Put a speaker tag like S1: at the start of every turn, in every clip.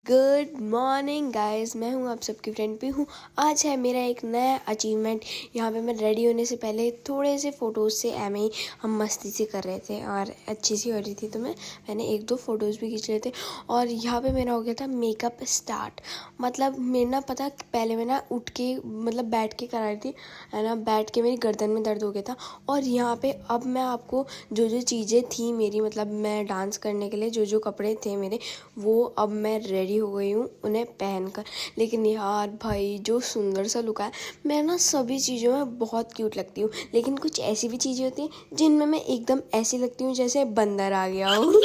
S1: Good morning guys, मैं हूँ आप सबकी फ्रेंड भी हूँ। आज है मेरा एक नया अचीवमेंट। यहाँ पे मैं रेडी होने से पहले थोड़े से फ़ोटोज़ से एम ही हम मस्ती से कर रहे थे और अच्छी सी हो रही थी, तो मैंने एक दो फ़ोटोज़ भी खींच रहे थे। और यहाँ पे मेरा हो गया था मेकअप स्टार्ट। मतलब मेरे ना पता पहले मैं ना उठ के मतलब बैठ के करा रही थी, है ना, बैठ के मेरी गर्दन में दर्द हो गया था। और यहाँ पे अब मैं आपको जो जो चीज़ें थी मेरी, मतलब मैं डांस करने के लिए जो जो कपड़े थे मेरे, वो अब मैं रेडी हो गई हूँ उन्हें पहनकर। लेकिन यार भाई जो सुंदर सा लुक है, मैं ना सभी चीज़ों में बहुत क्यूट लगती हूँ, लेकिन कुछ ऐसी भी चीज़ें होती हैं जिनमें मैं एकदम ऐसी लगती हूँ जैसे बंदर आ गया हो।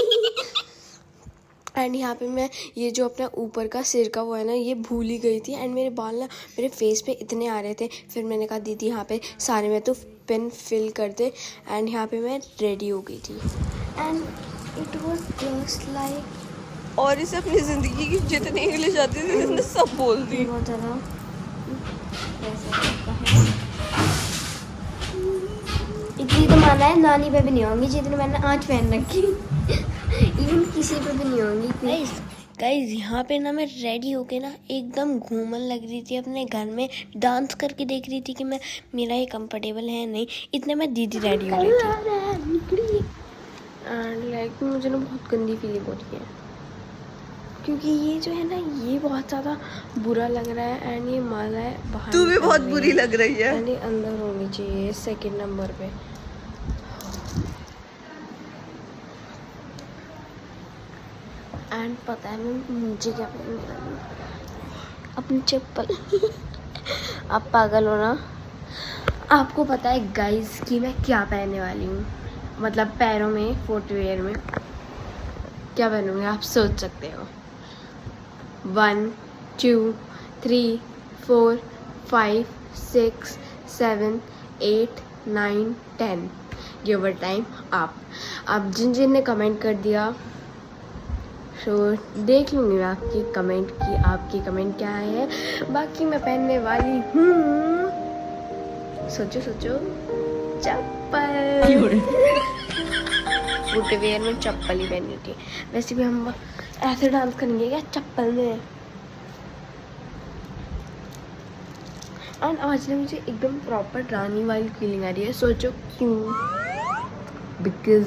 S1: एंड यहाँ पे मैं ये जो अपना ऊपर का सिर का वो है ना, ये भूल ही गई थी। एंड मेरे बाल ना मेरे फेस पे इतने आ रहे थे, फिर मैंने कहा दीदी यहाँ पे सारे में तो पेन फिल कर दे। एंड यहाँ पे मैं रेडी हो गई थी and it was just like.
S2: और इसे अपनी ज़िंदगी की जितनी इंग्लिश आती थी इसने सब बोल दी।
S1: बहुत ज़्यादा इतनी तो माना है नानी पे भी नहीं होंगी जितनी मैंने आज पहन रखी। इवन किसी पे भी नहीं होंगी। गाइस यहाँ पे ना मैं रेडी होके ना एकदम घूमन लग रही थी अपने घर में, डांस करके देख रही थी कि मैं मेरा ये कंफर्टेबल है नहीं। इतने में दीदी रेडी हो रही थी एंड लाइक मुझे ना बहुत गंदी फीलिंग हो रही है, क्योंकि ये जो है ना ये बहुत ज़्यादा बुरा लग रहा है। एंड ये माला है बाहर,
S2: तू भी बहुत बुरी लग रही है।
S1: एंड ये अंदर होनी चाहिए सेकंड नंबर पे। एंड पता है मैं नीचे क्या पहनने वाली हूँ, अपनी चप्पल। आप पागल हो ना। आपको पता है गाइस कि मैं क्या पहनने वाली हूँ, मतलब पैरों में फुटवेयर में क्या पहनूंगी आप सोच सकते हो। 1 2 3 4 5 6 7 8 9 10 गिव अ टाइम। आप जिन ने कमेंट कर दिया, तो देख लूँगी मैं आपकी कमेंट क्या है। बाकी मैं पहनने वाली हूँ, सोचो चप्पल। फुटवेयर में चप्पल ही पहनी थी। वैसे भी हम ऐसे डांस करेंगे क्या चप्पल में। एंड आज ना मुझे एकदम प्रॉपर रानी वाली फीलिंग आ रही है। सोचो क्यों? बिकॉज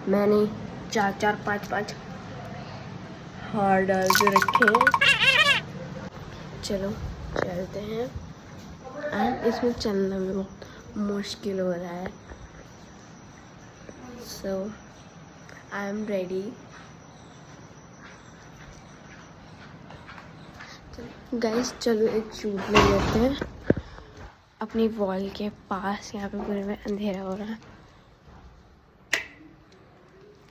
S1: मैंने 4-4 5-5 हार डाल के रखे हैं। चलो चलते हैं। एंड इसमें चलना भी बहुत मुश्किल हो रहा है। सो आई एम रेडी। गाइस चलो एक शूट ले लेते हैं अपनी वॉल के पास। यहाँ पे पूरे में अंधेरा हो रहा है।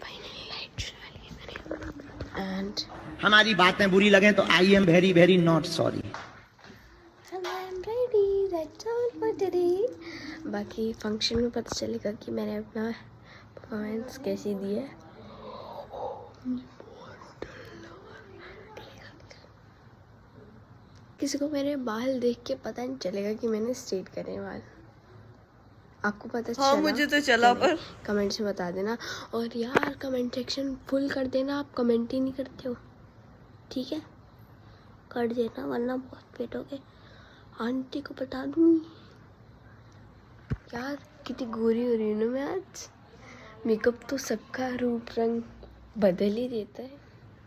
S1: फाइनली लाइट चला ली मैंने। एंड
S3: हमारी बातें बुरी लगे तो I am very very not sorry.
S1: I am ready, that's all for today. बाकी फंक्शन में पता चलेगा कि मैंने अपना परफॉर्मेंस कैसी दी है। किसी को मेरे बाल देख के पता नहीं चलेगा कि मैंने स्ट्रेट करे हैं बाल। आपको पता चला?
S2: हाँ मुझे तो चला, पर
S1: कमेंट्स में बता देना। और यार कमेंट सेक्शन फुल कर देना, आप कमेंट ही नहीं करते हो, ठीक है? कर देना वरना बहुत पेटोगे। आंटी को बता दूंगी। यार कितनी गोरी हो रही हूँ ना मैं आज। मेकअप तो सबका रूप रंग बदल ही देता है।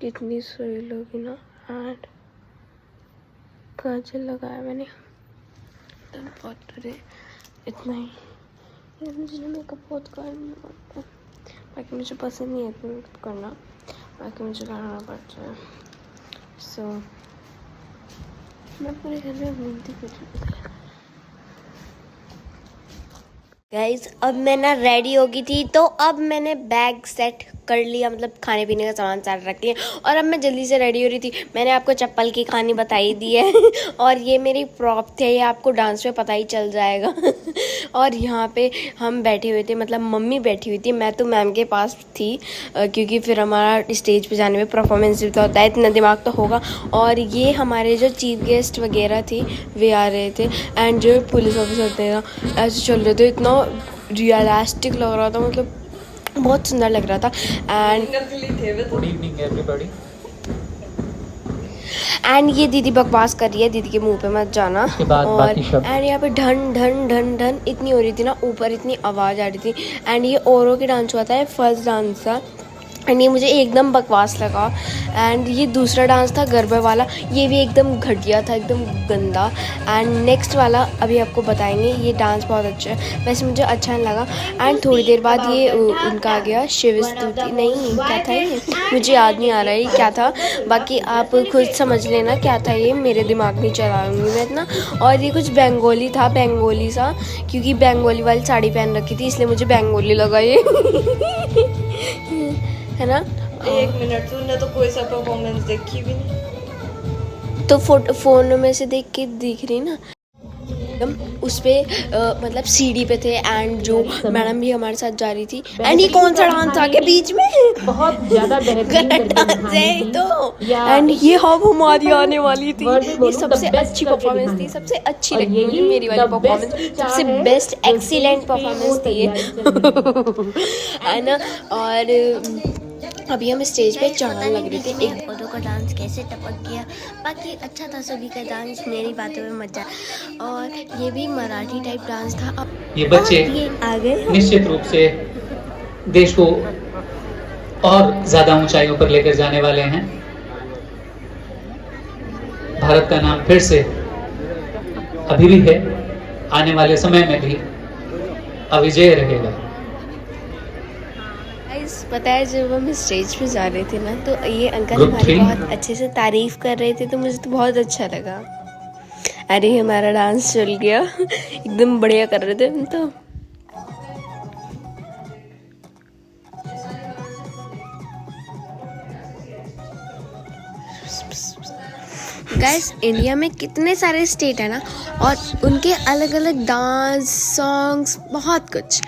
S1: कितनी सही लगी ना। एंड काजल लगाया मैंने, बहुत इतना ही। यार मुझे मेकअप बहुत करना पड़ता है, बाकी मुझे पसंद नहीं है इतना मेकअप करना, बाकी मुझे करना पड़ता है। सो मैं पूरे घर में घूमती फिरती। गाइज अब मैं ना रेडी हो गई थी, तो अब मैंने बैग सेट कर लिया, मतलब खाने पीने का सामान सारा रख लिया। और अब मैं जल्दी से रेडी हो रही थी। मैंने आपको चप्पल की कहानी बताई दी है। और ये मेरी प्रॉप थे, ये आपको डांस में पता ही चल जाएगा। और यहाँ पे हम बैठे हुए थे, मतलब मम्मी बैठी हुई थी, मैं तो मैम के पास थी, क्योंकि फिर हमारा स्टेज पे जाने में परफॉर्मेंस भी तो होता है, इतना दिमाग तो होगा। और ये हमारे जो चीफ गेस्ट वगैरह थे वे आ रहे थे। एंड जो पुलिस ऑफिसर थे ना ऐसे चल रहे थे, इतना रियलिस्टिक लग रहा था, मतलब बहुत सुंदर लग रहा था। And
S4: good evening everybody.
S1: And ये दीदी बकवास कर रही है, दीदी के मुंह पे मत जाना। और एंड यहाँ पे ढन ढन ढन ढन इतनी हो रही थी ना, ऊपर इतनी आवाज़ आ रही थी। एंड ये औरों के डांस हुआ था, ये फर्स्ट डांस था एंड ये मुझे एकदम बकवास लगा। एंड ये दूसरा डांस था गरबा वाला, ये भी एकदम घटिया था, एकदम गंदा। एंड नेक्स्ट वाला अभी आपको बताएंगे। ये डांस बहुत अच्छा है, वैसे मुझे अच्छा नहीं लगा। एंड थोड़ी देर बाद ये उनका आ गया शिव स्तुति, नहीं क्या था ये, मुझे याद नहीं आ रहा है क्या था। बाकी आप खुद समझ लेना क्या था ये, मेरे दिमाग नहीं चलाऊंगी मैं इतना। और ये कुछ बंगाली था, बंगाली सा, क्योंकि बंगाली वाली साड़ी पहन रखी थी इसलिए मुझे बंगाली लगा ये है ना।
S2: 1 मिनट, तूने तो कोई सा परफॉर्मेंस देखी भी नहीं।
S1: तो फोन में से देख के दिख रही ना, हम उस पे मतलब सीढ़ी पे थे एंड जो मैडम भी हमारे साथ जा रही थी। एंड ये कौन सा डांस आ गया बीच में,
S4: बहुत ज्यादा
S1: गलत डांस है तो। एंड ये हम हमारी आने वाली थी, ये सबसे अच्छी परफॉर्मेंस थी, सबसे अच्छी लगी मुझे मेरी वाली परफॉर्मेंस, सबसे बेस्ट एक्सीलेंट परफॉर्मेंस थी ये है ना। और अभी हम स्टेज पे चढ़ने लग रहे थे, एक औरों का डांस कैसे टपक गया। बाकी अच्छा था सभी का डांस, मेरी बातों में मजा। और ये भी मराठी टाइप डांस था। अब
S5: ये बच्चे
S1: आ गए
S5: निश्चित रूप से देश को और ज्यादा ऊंचाइयों पर लेकर जाने वाले हैं। भारत का नाम फिर से अभी भी है, आने वाले समय में भी अविजेय रहेगा।
S1: पता है जब हम स्टेज पे जा रहे थे ना, तो ये अंकल हमारी बहुत अच्छे से तारीफ कर रहे थे, तो मुझे तो बहुत अच्छा लगा। अरे हमारा डांस चल गया एकदम बढ़िया कर रहे थे हम तो। गाइस इंडिया में कितने सारे स्टेट है ना, और उनके अलग अलग डांस सॉन्ग्स बहुत कुछ।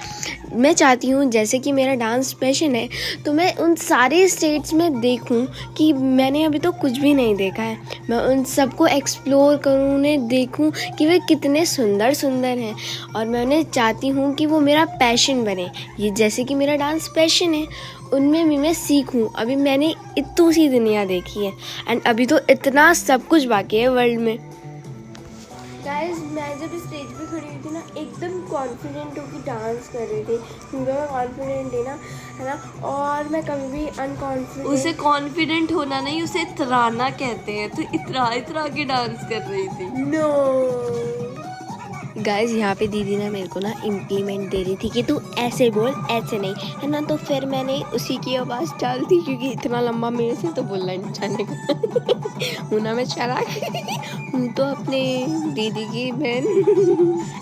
S1: मैं चाहती हूँ जैसे कि मेरा डांस पैशन है, तो मैं उन सारे स्टेट्स में देखूँ कि मैंने अभी तो कुछ भी नहीं देखा है। मैं उन सबको एक्सप्लोर करूँ, उन्हें देखूँ कि वे कितने सुंदर सुंदर हैं। और मैं उन्हें चाहती हूँ कि वो मेरा पैशन बने। ये जैसे कि मेरा डांस पैशन है, उनमें भी मैं सीखूं। अभी मैंने इतनी सी दुनिया देखी है एंड अभी तो इतना सब कुछ बाकी है वर्ल्ड में। गाइस मैं जब स्टेज पे खड़ी हुई थी ना, एकदम कॉन्फिडेंट होकर डांस कर रही थी, क्योंकि मैं कॉन्फिडेंट है ना। और मैं कभी भी अनकॉन्फिडेंट,
S2: उसे कॉन्फिडेंट होना नहीं, उसे इतराना कहते हैं। तो इतरा के डांस कर रही थी।
S1: नो गाइस यहाँ पे दीदी ने मेरे को ना इम्प्लीमेंट दे रही थी कि तू ऐसे बोल, ऐसे नहीं, है ना। तो फिर मैंने उसी की आवाज़ डाल दी, क्योंकि इतना लंबा मेरे से तो बोलना नहीं जाने का हूँ ना मैं चालाक हूँ तो अपने दीदी की बहन।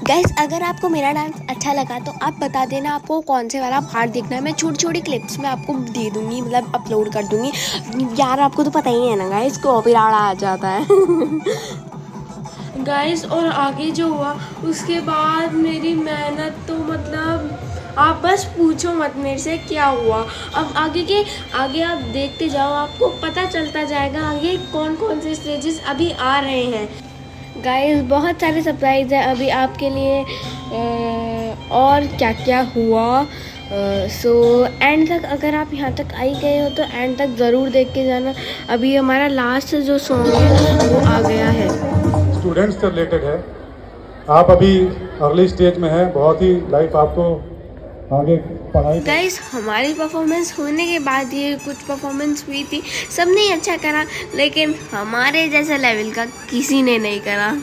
S1: गाइस अगर आपको मेरा डांस अच्छा लगा तो आप बता देना आपको कौन से वाला पार्ट देखना है। मैं छोटी छोटी क्लिप्स में आपको दे दूँगी, मतलब अपलोड कर दूँगी। यार आपको तो पता ही है ना गाइस, कॉपीराइट आ जाता है गाइस। और आगे जो हुआ उसके बाद मेरी मेहनत तो मतलब आप बस पूछो मत मेरे से क्या हुआ। अब आगे आप देखते जाओ, आपको पता चलता जाएगा आगे कौन कौन से स्टेजेस अभी आ रहे हैं। गाइस बहुत सारे सरप्राइज़ है अभी आपके लिए, और क्या क्या हुआ। सो एंड तक अगर आप यहाँ तक आई गए हो तो एंड तक ज़रूर देख के जाना। अभी हमारा लास्ट जो सॉन्ग है वो आ गया है,
S6: स्टूडेंट्स से रिलेटेड है। आप अभी अर्ली स्टेज में हैं, बहुत ही लाइफ आपको आगे पढ़ाई।
S1: गाइस हमारी परफॉर्मेंस होने के बाद ये कुछ परफॉर्मेंस हुई थी, सबने अच्छा करा, लेकिन हमारे जैसा लेवल का किसी ने नहीं करा।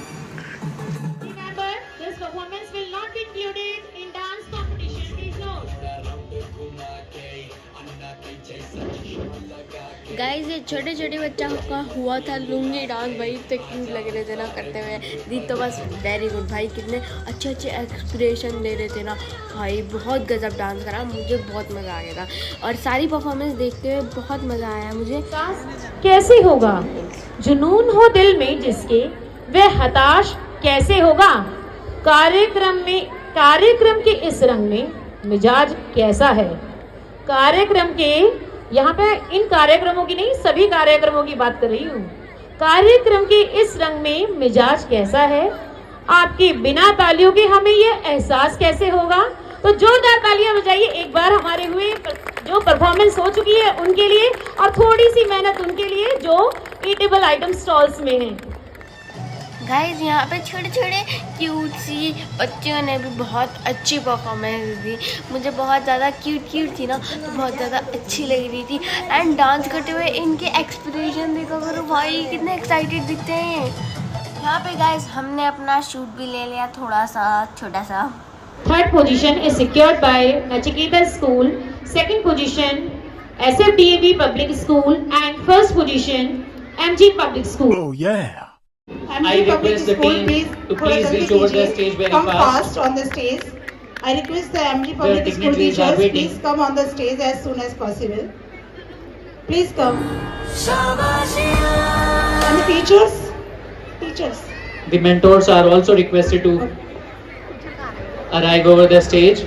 S1: गाइस ये छोटे छोटे बच्चा का हुआ था लुंगी डांस, भाई इतने क्यूट लग रहे थे ना करते हुए। दी तो बस वेरी गुड भाई, कितने अच्छे अच्छे एक्सप्रेशन दे रहे थे ना भाई, बहुत गजब डांस करा, मुझे बहुत मज़ा आ गया था। और सारी परफॉर्मेंस देखते हुए बहुत मज़ा आया मुझे।
S4: कैसे होगा जुनून हो दिल में जिसके, वह हताश कैसे होगा। कार्यक्रम के इस रंग में मिजाज कैसा है। कार्यक्रम के, यहाँ पे इन कार्यक्रमों की नहीं, सभी कार्यक्रमों की बात कर रही हूँ। कार्यक्रम के इस रंग में मिजाज कैसा है, आपके बिना तालियों के हमें ये एहसास कैसे होगा। तो जोरदार तालियां बजाइए एक बार हमारे हुए जो परफॉर्मेंस हो चुकी है उनके लिए, और थोड़ी सी मेहनत उनके लिए जो ईटेबल आइटम स्टॉल्स में हैं।
S1: गाइस यहाँ पे छोटे छोटे क्यूट सी बच्चों ने भी बहुत अच्छी परफॉर्मेंस दी। मुझे बहुत ज़्यादा क्यूट थी ना, तो बहुत ज़्यादा अच्छी लग रही थी। एंड डांस करते हुए इनके एक्सप्रेशन देखो करो भाई, कितने एक्साइटेड दिखते हैं। यहाँ पे गाइस हमने अपना शूट भी ले लिया, थोड़ा सा छोटा सा।
S4: Third position is secured by Nachiketa School. Second position SFDAV Public School and first position MG Public School.
S7: Oh yeah.
S5: I request the team to please reach over the stage very
S8: come
S5: fast.
S8: fast on the stage. I request the MD
S5: The
S8: Public School
S5: dignitaries are
S8: teachers,
S5: waiting.
S8: please come on the stage as soon as possible. Please come. And the teachers.
S5: The mentors are also requested to arrive over the stage.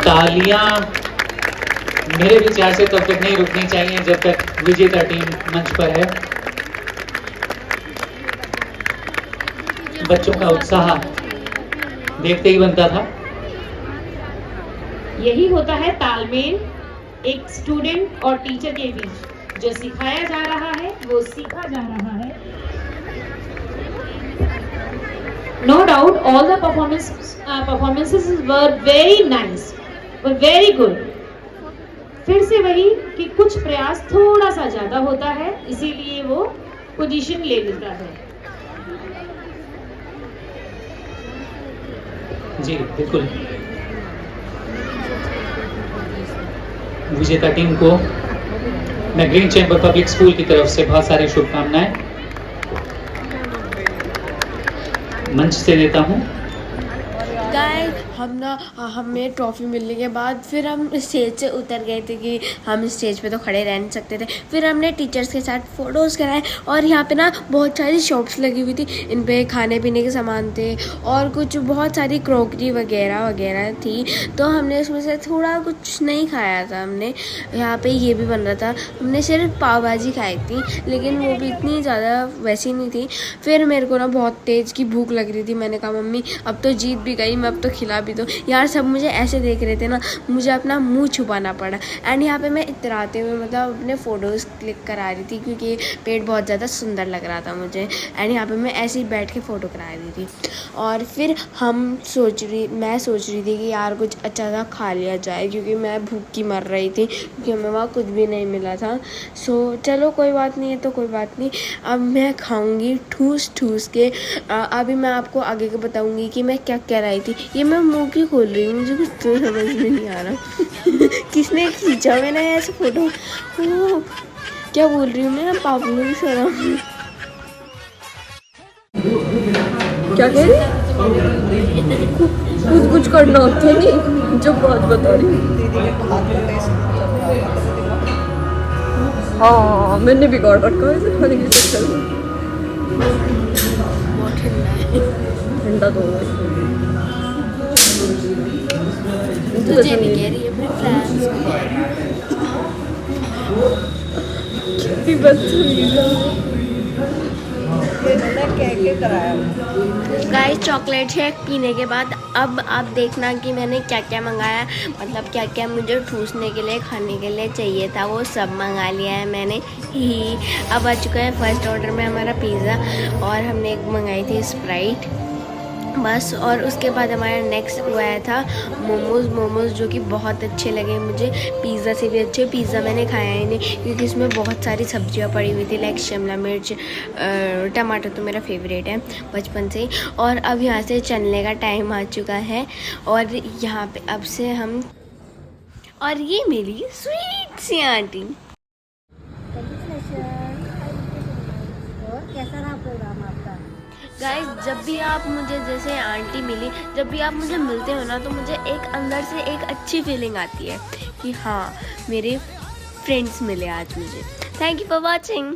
S5: तालियां मेरे विचार से तब तक नहीं रुकनी चाहिए जब तक विजेता टीम मंच पर है। बच्चों का उत्साह देखते ही बनता था।
S4: यही होता है तालमेल एक स्टूडेंट और टीचर के बीच। जो सिखाया जा रहा है वो सीखा जा रहा है। No doubt all the performances were very nice, were very good. फिर से वही कि कुछ प्रयास थोड़ा सा ज्यादा होता है, इसीलिए वो पोजीशन ले लेता है।
S5: जी बिल्कुल। विजेता टीम को मैं ग्रीन चैम्बर पब्लिक स्कूल की तरफ से बहुत सारी शुभकामनाएं मंच से देता हूं।
S1: गाइस हमें ट्रॉफी मिलने के बाद फिर हम स्टेज से उतर गए थे कि हम स्टेज पे तो खड़े रह नहीं सकते थे। फिर हमने टीचर्स के साथ फ़ोटोज़ कराए और यहाँ पे ना बहुत सारी शॉप्स लगी हुई थी। इन पे खाने पीने के सामान थे और कुछ बहुत सारी क्रॉकरी वगैरह थी। तो हमने उसमें से थोड़ा कुछ नहीं खाया था। हमने यहाँ पे ये भी बन रहा था, हमने सिर्फ पाव भाजी खाई थी, लेकिन वो भी इतनी ज़्यादा वैसी नहीं थी। फिर मेरे को ना बहुत तेज़ की भूख लग रही थी। मैंने कहा मम्मी अब तो जीत भी गई, मैं अब तो खिला भी दो। यार सब मुझे ऐसे देख रहे थे ना, मुझे अपना मुंह छुपाना पड़ा। एंड यहाँ पे मैं इतराते हुए मतलब अपने फ़ोटोज़ क्लिक करा रही थी क्योंकि पेट बहुत ज़्यादा सुंदर लग रहा था मुझे। एंड यहाँ पे मैं ऐसे ही बैठ के फ़ोटो करा रही थी। और फिर मैं सोच रही थी कि यार कुछ अच्छा सा खा लिया जाए क्योंकि मैं भूख की मर रही थी, क्योंकि हमें वहाँ कुछ भी नहीं मिला था। सो चलो कोई बात नहीं है तो कोई बात नहीं, अब मैं खाऊँगी ठूस के। अभी मैं आपको आगे के बताऊँगी कि मैं क्या क्या लाई थी। ये मैं मुँह की खोल रही हूँ, मुझे कुछ तो समझ में नहीं आ रहा। किसने खींचा मैंने ऐसे फ़ोटो? क्या बोल रही हूँ मैं, पागलों की तरह।
S2: क्या कह रही? कुछ करना होता नहीं जो बात बता रही। हाँ मैंने बिगाड़ रखा है इसे खाने के चक्कर में। ठंडा तो
S1: तुझे नहीं कह रही, अपने फ्रेंड्स को।
S2: कितनी बदतमीज है।
S1: गाइस चॉकलेट शेक पीने के बाद अब आप देखना कि मैंने क्या क्या मंगाया, मतलब क्या क्या मुझे ठूसने के लिए खाने के लिए चाहिए था वो सब मंगा लिया है मैंने। ही अब आ चुका है फर्स्ट ऑर्डर में हमारा पिज़्ज़ा और हमने एक मंगाई थी स्प्राइट बस। और उसके बाद हमारा नेक्स्ट वो आया था मोमोज़ जो कि बहुत अच्छे लगे मुझे, पिज़्ज़ा से भी अच्छे। पिज़्ज़ा मैंने खाया ही नहीं क्योंकि इसमें बहुत सारी सब्जियां पड़ी हुई थी, लाइक शिमला मिर्च, टमाटर तो मेरा फेवरेट है बचपन से। और अब यहाँ से चलने का टाइम आ चुका है और यहाँ पे अब से हम, और ये मेरी स्वीट सी आंटी। गाइस जब भी आप मुझे जैसे आंटी मिली, जब भी आप मुझे मिलते हो ना, तो मुझे एक अंदर से एक अच्छी फीलिंग आती है कि हाँ मेरे फ्रेंड्स मिले आज मुझे। Thank you for watching.